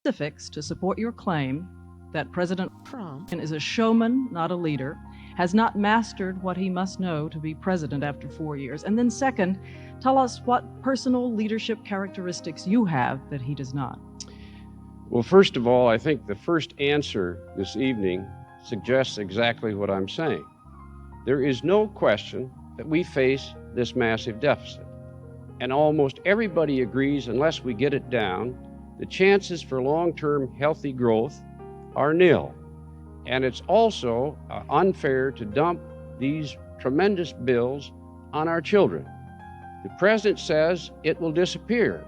specifics to support your claim that President Trump is a showman, not a leader, has not mastered what he must know to be president after 4 years? And then second, tell us what personal leadership characteristics you have that he does not. Well, first of all, I think the first answer this evening suggests exactly what I'm saying. There is no question that we face this massive deficit. And almost everybody agrees, unless we get it down, the chances for long-term healthy growth are nil. And it's also unfair to dump these tremendous bills on our children. The president says it will disappear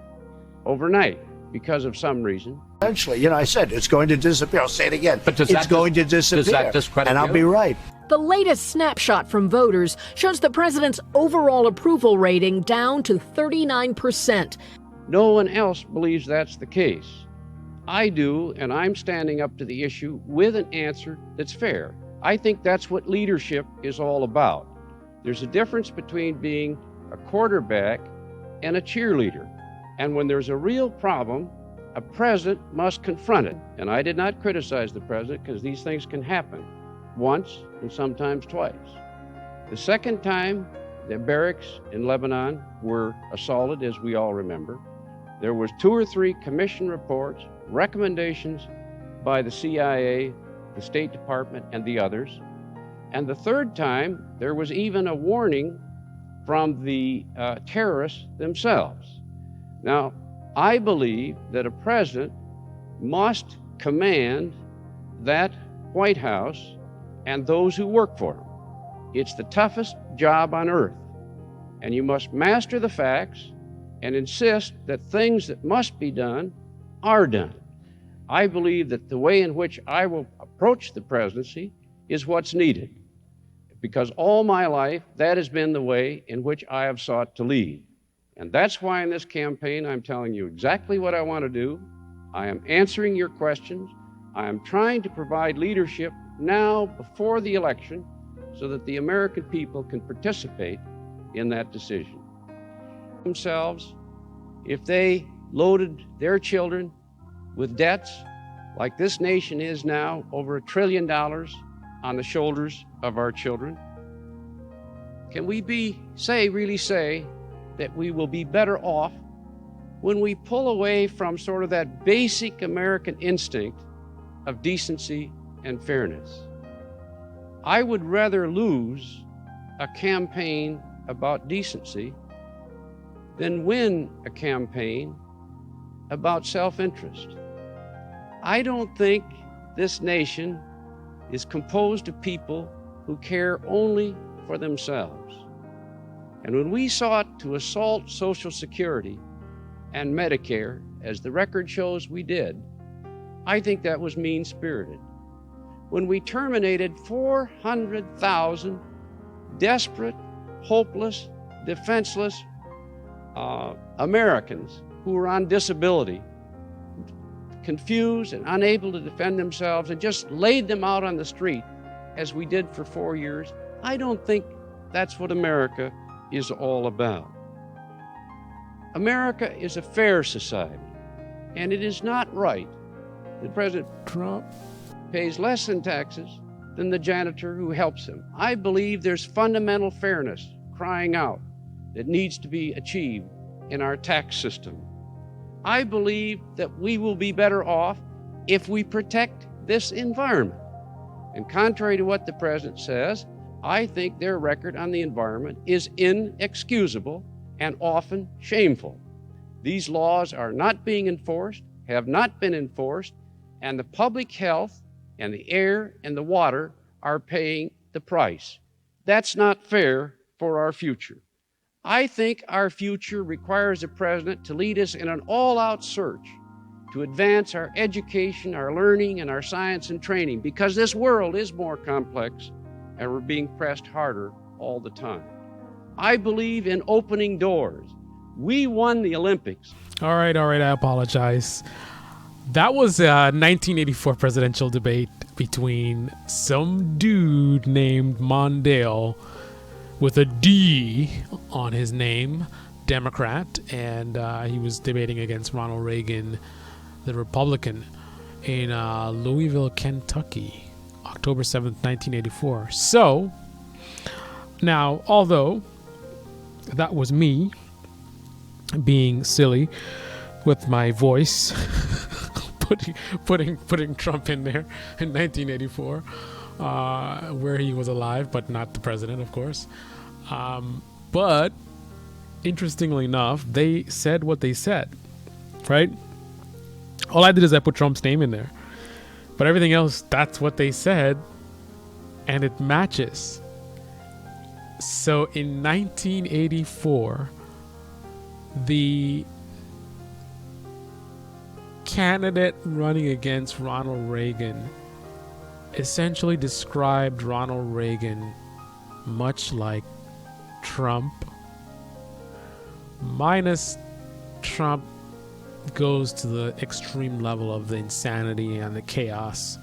overnight because of some reason. Eventually, I said it's going to disappear. I'll say it again. But it's going to disappear. Does that discredit and I'll you? be right. The latest snapshot from voters shows the president's overall approval rating down to 39%. No one else believes that's the case. I do, and I'm standing up to the issue with an answer that's fair. I think that's what leadership is all about. There's a difference between being a quarterback and a cheerleader. And when there's a real problem, a president must confront it. And I did not criticize the president because these things can happen once and sometimes twice. The second time the barracks in Lebanon were assaulted, as we all remember, there was 2 or 3 commission reports, recommendations by the CIA, the State Department, and the others. And the third time, there was even a warning from the terrorists themselves. Now, I believe that a president must command that White House and those who work for him. It's the toughest job on earth. And you must master the facts and insist that things that must be done are done. I believe that the way in which I will approach the presidency is what's needed, because all my life that has been the way in which I have sought to lead. And that's why in this campaign I'm telling you exactly what I want to do. I am answering your questions. I am trying to provide leadership now before the election so that the American people can participate in that decision. Themselves, if they loaded their children with debts like this nation is now, over $1 trillion on the shoulders of our children, can we really say that we will be better off when we pull away from sort of that basic American instinct of decency and fairness? I would rather lose a campaign about decency than win a campaign about self-interest. I don't think this nation is composed of people who care only for themselves. And when we sought to assault Social Security and Medicare, as the record shows we did, I think that was mean-spirited. When we terminated 400,000 desperate, hopeless, defenseless Americans who were on disability, confused and unable to defend themselves, and just laid them out on the street as we did for 4 years, I don't think that's what America is all about. America is a fair society, and it is not right that President Trump pays less in taxes than the janitor who helps him. I believe there's fundamental fairness crying out that needs to be achieved in our tax system. I believe that we will be better off if we protect this environment. And contrary to what the president says, I think their record on the environment is inexcusable and often shameful. These laws are not being enforced, have not been enforced, and the public health and the air and the water are paying the price. That's not fair for our future. I think our future requires a president to lead us in an all-out search to advance our education, our learning, and our science and training, because this world is more complex and we're being pressed harder all the time. I believe in opening doors. We won the Olympics. All right, I apologize. That was a 1984 presidential debate between some dude named Mondale with a D on his name, Democrat, and he was debating against Ronald Reagan, the Republican, in Louisville, Kentucky, October 7th, 1984. So, now, although that was me being silly with my voice, putting Trump in there in 1984, where he was alive, but not the president, of course. But interestingly enough, they said what they said, right? All I did is I put Trump's name in there, but everything else, that's what they said, and it matches. So in 1984, the candidate running against Ronald Reagan essentially described Ronald Reagan much like Trump, minus Trump goes to the extreme level of the insanity and the chaos.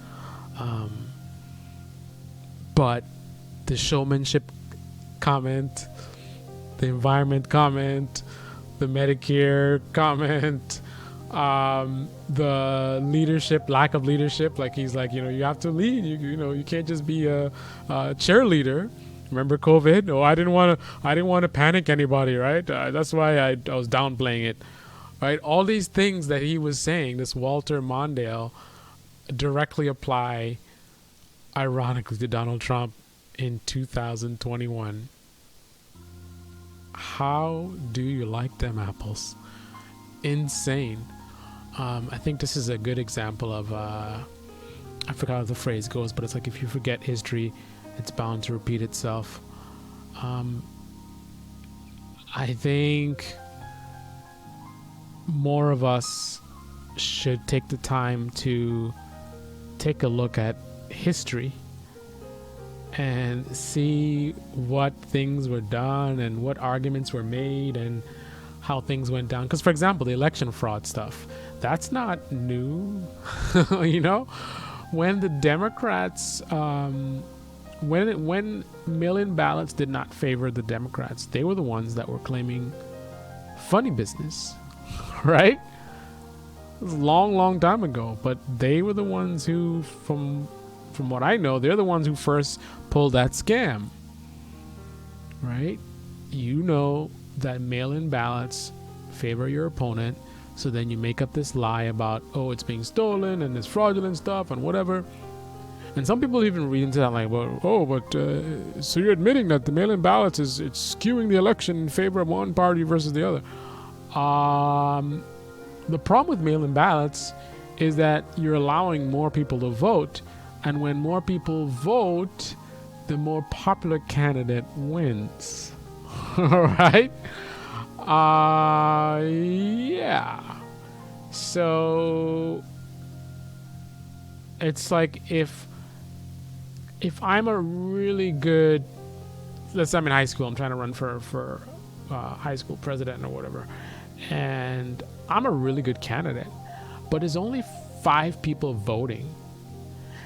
But the showmanship comment, the environment comment, the Medicare comment, the leadership, lack of leadership, like he's like, you have to lead, you can't just be a cheerleader. Remember COVID? Oh, I didn't want to panic anybody, right? That's why I was downplaying it, right? All these things that he was saying, this Walter Mondale, directly apply, ironically, to Donald Trump in 2021. How do you like them apples? Insane. I think this is a good example of, I forgot how the phrase goes, but it's like if you forget history, it's bound to repeat itself. I think more of us should take the time to take a look at history and see what things were done and what arguments were made and how things went down. Because, for example, the election fraud stuff, that's not new. When the Democrats, when mail-in ballots did not favor the Democrats, they were the ones that were claiming funny business, right? It was a long time ago, but they were the ones who, from what I know, they're the ones who first pulled that scam, right? That mail-in ballots favor your opponent, so then you make up this lie about, it's being stolen and this fraudulent stuff and whatever. And some people even read into that like, so you're admitting that the mail-in ballots it's skewing the election in favor of one party versus the other. The problem with mail-in ballots is that you're allowing more people to vote, and when more people vote, the more popular candidate wins. All right? Yeah. So it's like if I'm a really good, let's say I'm in high school, I'm trying to run for high school president or whatever, and I'm a really good candidate, but there's only 5 people voting.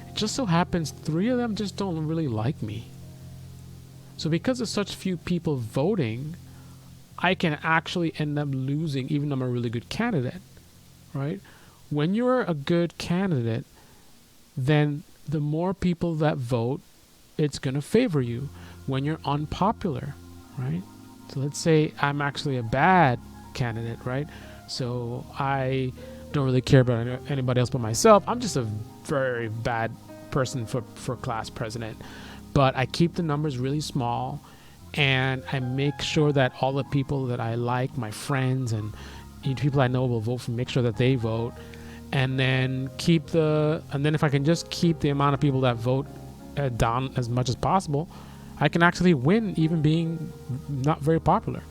It just so happens 3 of them just don't really like me. So because of such few people voting, I can actually end up losing, even though I'm a really good candidate, right? When you're a good candidate, then the more people that vote, it's going to favor you. When you're unpopular, right? So let's say I'm actually a bad candidate, right? So I don't really care about anybody else but myself. I'm just a very bad person for class president. But I keep the numbers really small, and I make sure that all the people that I like, my friends and people I know will vote for me, make sure that they vote. And then if I can just keep the amount of people that vote down as much as possible, I can actually win, even being not very popular.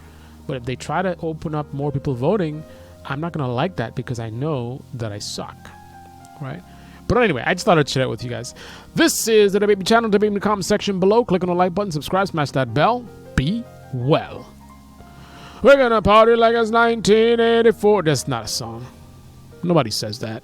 But if they try to open up more people voting, I'm not going to like that because I know that I suck, right? But anyway, I just thought I'd share it with you guys. This is the DaBaby channel. DaBaby in the comment section below. Click on the like button, subscribe, smash that bell. Be well. We're going to party like it's 1984. That's not a song. Nobody says that.